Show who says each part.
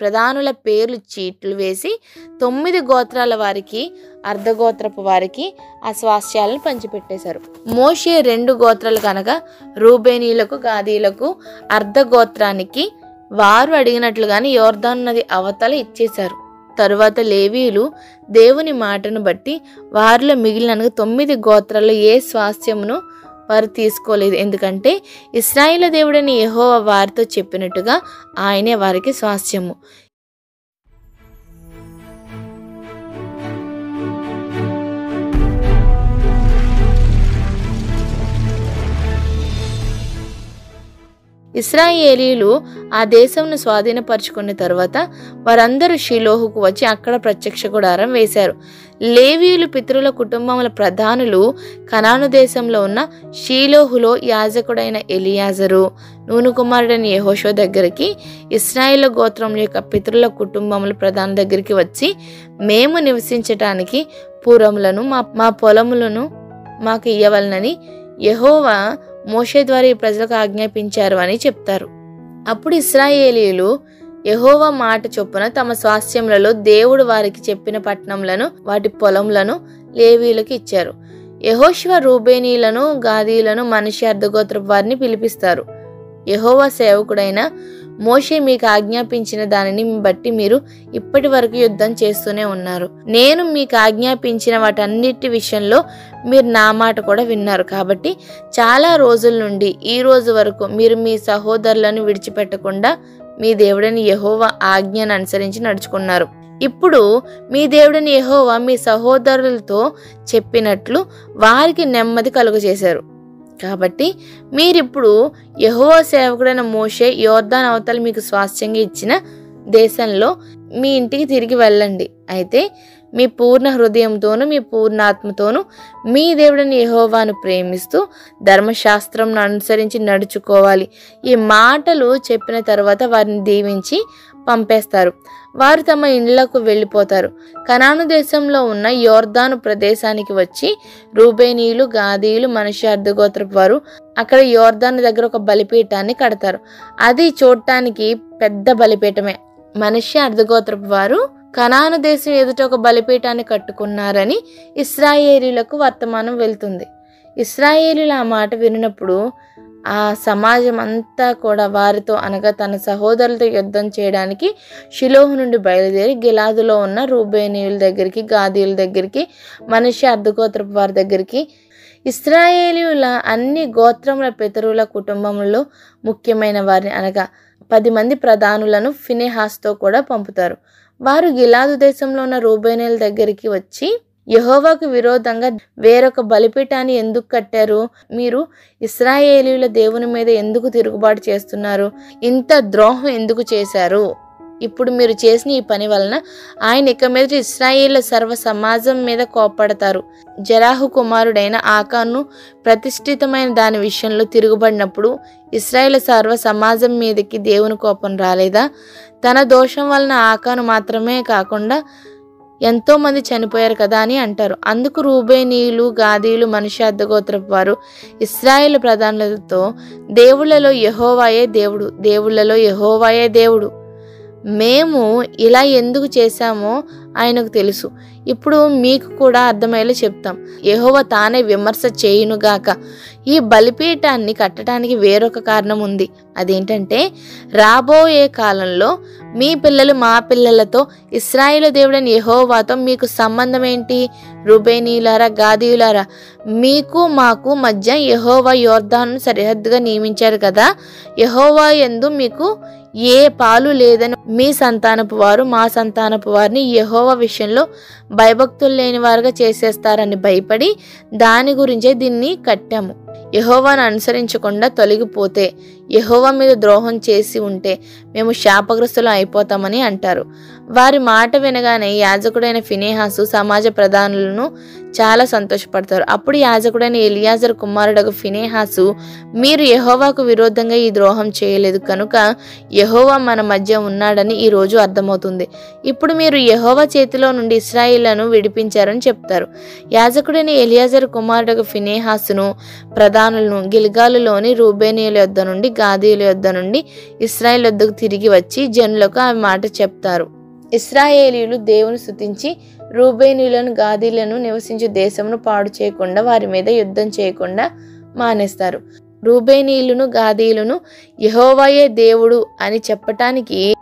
Speaker 1: ప్రధానుల పేర్లు చీట్లు వేసి 9 గోత్రాల వారికి అర్ధగోత్రపు వారికి ఆ స్వాస్థ్యాలను పంచిపెట్టేశారు. మోషే 2 గోత్రాలు కనుక రూబేనీలకు గాదీలకు అర్ధగోత్రానికి వారు అడిగినట్లుగానే యోర్దాను నది అవతల ఇచ్చేశారు. తరువాత లేవీయులు దేవుని మాటను బట్టి వారిలో మిగిలిన 9 గోత్రాల్లో ఏ స్వాస్థ్యమును వారు తీసుకోలేదు. ఎందుకంటే ఇశ్రాయేలు దేవుడని యెహోవా వారితో చెప్పినట్టుగా ఆయనే వారికి స్వాస్థ్యము. ఇశ్రాయేలీయులు ఆ దేశంను స్వాధీనపరుచుకున్న తర్వాత వారందరూ షిలోహుకు వచ్చి అక్కడ ప్రత్యక్ష గుడారం వేశారు. లేవీయులు పితరుల కుటుంబముల ప్రధానులు కనాను దేశంలో ఉన్న షీలోహులో యాజకుడైన ఎలియాజరు, నూను కుమారుడైన యెహోషువ దగ్గరికి ఇశ్రాయేలు గోత్రం యొక్క పితరుల కుటుంబముల ప్రధాన దగ్గరికి వచ్చి, మేము నివసించటానికి పురములను మా పొలములను మాకు ఇయ్యవలనని యెహోవా మోషే ద్వారా ఈ ప్రజలకు ఆజ్ఞాపించారు అని చెప్తారు. అప్పుడు ఇశ్రాయేలీయులు యెహోవా మాట చొప్పున తమ స్వాస్థ్యములలో దేవుడు వారికి చెప్పిన పట్టణములను వాటి పొలములను లేవీయులకు ఇచ్చారు. యెహోషువ రూబేనీలను గాదీలను మనష్షే అర్ధగోత్రపు వారిని పిలిపిస్తారు. యెహోవా సేవకుడైన మోషే మీకు ఆజ్ఞాపించిన దానిని బట్టి మీరు ఇప్పటి వరకు యుద్ధం చేస్తూనే ఉన్నారు. నేను మీకు ఆజ్ఞాపించిన వాటన్నిటి విషయంలో మీరు నా మాట కూడా విన్నారు. కాబట్టి చాలా రోజుల నుండి ఈ రోజు వరకు మీరు మీ సహోదరులను విడిచిపెట్టకుండా మీ దేవుడని యెహోవా ఆజ్ఞను అనుసరించి నడుచుకున్నారు. ఇప్పుడు మీ దేవుడని యెహోవా మీ సహోదరులతో చెప్పినట్లు వారికి నెమ్మది కలుగజేశారు. కాబట్టి మీరిప్పుడు యెహోవా సేవకుడైన మోషే యోర్దాను అవతల మీకు స్వాస్థ్యంగా ఇచ్చిన దేశంలో మీ ఇంటికి తిరిగి వెళ్ళండి. అయితే మీ పూర్ణ హృదయంతోనూ మీ పూర్ణాత్మతోనూ మీ దేవుడిని యెహోవాను ప్రేమిస్తూ ధర్మశాస్త్రం అనుసరించి నడుచుకోవాలి. ఈ మాటలు చెప్పిన తర్వాత వారిని దీవించి పంపేస్తారు. వారు తమ ఇండ్లకు వెళ్ళిపోతారు. కనాను దేశంలో ఉన్న యోర్దాను ప్రదేశానికి వచ్చి రూబేనీయులు, గాదీయులు, మనష్షే అర్ధగోత్రపు వారు అక్కడ యోర్దాను దగ్గర ఒక బలిపీఠాన్ని కడతారు. అది చూడటానికి పెద్ద బలిపీఠమే. మనష్షే అర్ధగోత్రపు వారు కనాను దేశం ఎదుట ఒక బలిపీఠాన్ని కట్టుకున్నారని ఇశ్రాయేలీయులకు వర్తమానం వెళ్తుంది. ఇశ్రాయేలీయులు ఆ మాట విన్నప్పుడు ఆ సమాజం అంతా కూడా వారితో అనగా తన సహోదరులతో యుద్ధం చేయడానికి షిలోహు నుండి బయలుదేరి గిలాదులో ఉన్న రూబేనీయుల దగ్గరికి, గాదీయుల దగ్గరికి, మనష్షే అర్ధగోత్రపు వారి దగ్గరికి ఇశ్రాయేలీయుల అన్ని గోత్రముల పితరుల కుటుంబంలో ముఖ్యమైన వారిని అనగా 10 మంది ప్రధానులను ఫినెహాస్తో కూడా పంపుతారు. వారు గిలాదు దేశంలో ఉన్న రూబేనీయుల దగ్గరికి వచ్చి, యెహోవాకు విరోధంగా వేరొక బలిపీఠాన్ని ఎందుకు కట్టారు? మీరు ఇశ్రాయేలీయుల దేవుని మీద ఎందుకు తిరుగుబాటు చేస్తున్నారు? ఇంత ద్రోహం ఎందుకు చేశారు? ఇప్పుడు మీరు చేసిన ఈ పని వలన ఆయన ఇక మీద ఇశ్రాయేళ్ల సర్వ సమాజం మీద కోపడతారు. జరాహు కుమారుడైన ఆకాను ప్రతిష్ఠితమైన దాని విషయంలో తిరుగుబడినప్పుడు ఇశ్రాయేల్ సర్వ సమాజం మీదకి దేవుని కోపం రాలేదా? తన దోషం వలన ఆకాను మాత్రమే కాకుండా ఎంతో మంది చనిపోయారు కదా అని అంటారు. అందుకు రూబేనీయులు, గాదీయులు, మనష్షే అర్ధగోత్రపు వారు ఇశ్రాయేలు ప్రధానులతో, దేవుళ్లలో యెహోవాయే దేవుడు, దేవుళ్లలో యెహోవాయే దేవుడు. మేము ఇలా ఎందుకు చేశామో ఆయనకు తెలుసు. ఇప్పుడు మీకు కూడా అర్థమయ్యేలా చెప్తాం. యెహోవా తానే విమర్శ చేయునుగాక. ఈ బలిపీఠాన్ని కట్టడానికి వేరొక కారణం ఉంది. అదేంటంటే రాబోయే కాలంలో మీ పిల్లలు మా పిల్లలతో ఇశ్రాయేలు దేవుడైన యెహోవాతో మీకు సంబంధం ఏంటి? రూబేనీయులారా, గాదీయులారా, మీకు మాకు మధ్య యెహోవా యోర్దాను సరిహద్దుగా నియమించారు కదా. యెహోవా యందు మీకు ఏ పాలు లేదని మీ సంతానపు వారు మా సంతానపు వారిని యెహోవా విషయంలో భయభక్తులు లేని వారుగా చేసేస్తారని భయపడి దాని గురించే దీన్ని కట్టాము. యెహోవాను అనుసరించకుండా తొలగిపోతే, యెహోవా మీద ద్రోహం చేసి ఉంటే మేము శాపగ్రస్తులు అయిపోతామని అంటారు. వారి మాట వినగానే యాజకుడైన ఫినెహాసు సమాజ ప్రధానులను చాలా సంతోషపడతారు. అప్పుడు యాజకుడైన ఎలియాజరు కుమారుడగు ఫినెహాసు, మీరు యెహోవాకు విరోధంగా ఈ ద్రోహం చేయలేదు కనుక యెహోవా మన మధ్య ఉన్నాడని ఈ రోజు అర్థమవుతుంది. ఇప్పుడు మీరు యెహోవా చేతిలో నుండి ఇశ్రాయేలును విడిపించారని చెప్తారు. యాజకుడైన ఎలియాజరు కుమారుడగు ఫినెహాసును ప్రధానులను గిల్గాలులోని రూబేనీయుల యొద్ద నుండి గాదీయుల యొద్ద నుండి ఇశ్రాయేలు వద్దకు తిరిగి వచ్చి జనులకు ఆ మాట చెప్తారు. ఇశ్రాయేలీయులు దేవుని స్తుతించి రూబేనీయులను గాదీలను నివసించే దేశమును పాడు చేయకుండా వారి మీద యుద్ధం చేయకుండా మానేస్తారు. రూబేనీయులను గాదీయులను యెహోవాయే దేవుడు అని చెప్పటానికి